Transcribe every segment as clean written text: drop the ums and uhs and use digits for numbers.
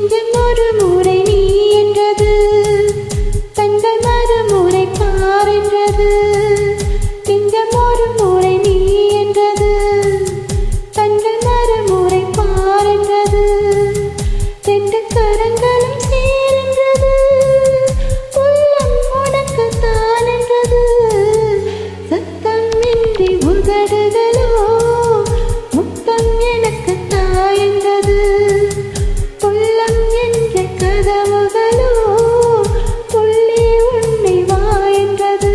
நெஞ்சம் ஒரு முறை நீ என்றது, கண்கள் மறுமுறை பார் என்றது. நெஞ்சம் ஒரு முறை நீ என்றது, கண்கள் மறுமுறை பார் என்றது. ரெண்டு கரங்களும் சேரென்றது, உள்ளம் உனக்கு தான் என்றது. சத்தம் இன்றி உதடுகளோ முத்தம் எனக்கு தாயென்றது. உள்ளம் என்ற கதவுகளோ புள்ளி உன்னை வா என்றது.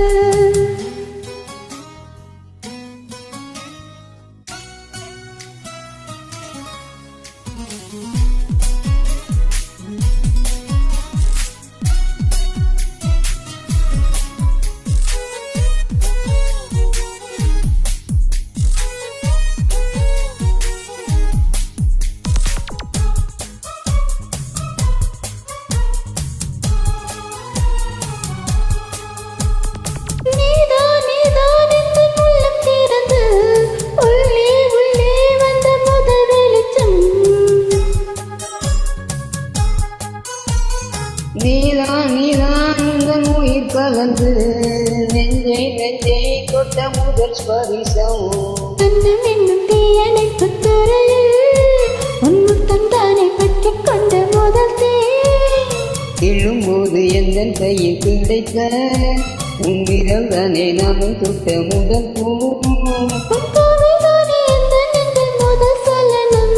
நீதான் நீதான் உங்கள் உயிர் கலந்து நெஞ்சை நெஞ்சை தொட்ட முதல் ஸ்பரிசம். அன்னம் என்னும் தீயணைப்பு துறையில் உன் முத்தம் தானே பற்றிக் கொண்ட முதல் தீ. கிள்ளும்போது எந்த கையில் கிடைத்த உன் விரல் தானே நானும் தொட்ட முதல் பூ. முதல் சலனம்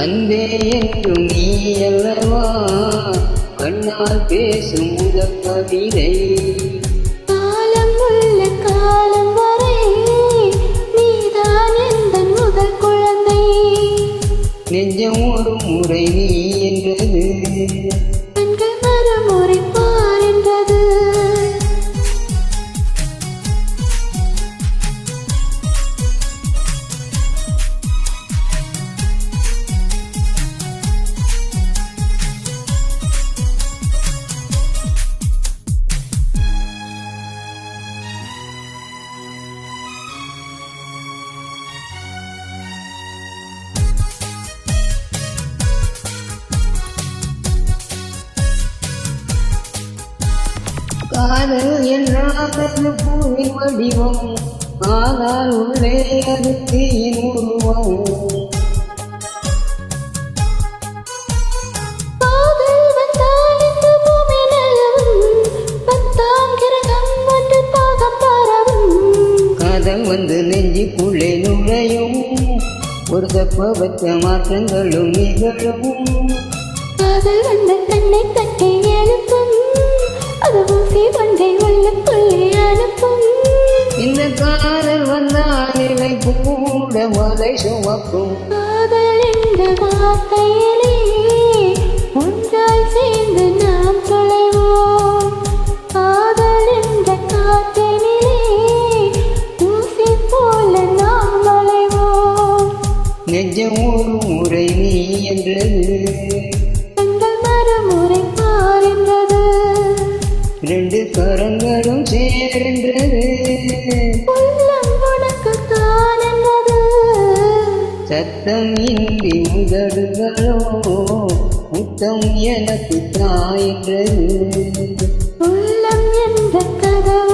அன்பே என்றும் நீ அல்லவா, கண்ணால் பேசும் முதல் கவிதை. காலம் உள்ள காலம் வரை நீதான் எந்த முதல் குழந்தை. நெஞ்சம் ஒரு முறை நீ என்றது, கண்கள் மறுமுறை பார் என்றது. காதல் என்றால் பூவின் வடிவம், ஆனால் உள்ளே அது தீயின் உருவம். காதல் வந்தால் இந்த பூமி நிலவும், 10ஆம் கிரகம் ஒன்று பாகம் பரவும். காதல் வந்து நெஞ்சுக்குள்ளே நுழையும், ஒரு தப்பவற்ற மாற்றங்களும் நிகழும். காதல் வந்த கண்ணை தட்டி எழுப்பும், அது ஊசி ஒன்றை உள்ளுக்குள்ளே அனுப்பும். இந்த காதல் வந்தால் நிலை கூட மலை சுமக்கும். காதல் என்ற வார்த்தையிலே ஒன்றாய் சேர்ந்து நாம் தொலைவோம். காதல் என்ற காற்றினிலே ஊசி போல நாம் நுழைவோம். நெஞ்சம் ஒரு முறை நீ என்றது, கண்கள் மறுமுறை பார் என்றது. ரெண்டு கரங்களும் சேர்ந்தது, உள்ளம் உனக்கு தான் என்றது. சத்தம் இன்றி உதடுகளோ முத்தம் எனக்கு தாயென்றது. உள்ளம் என்ற கதவு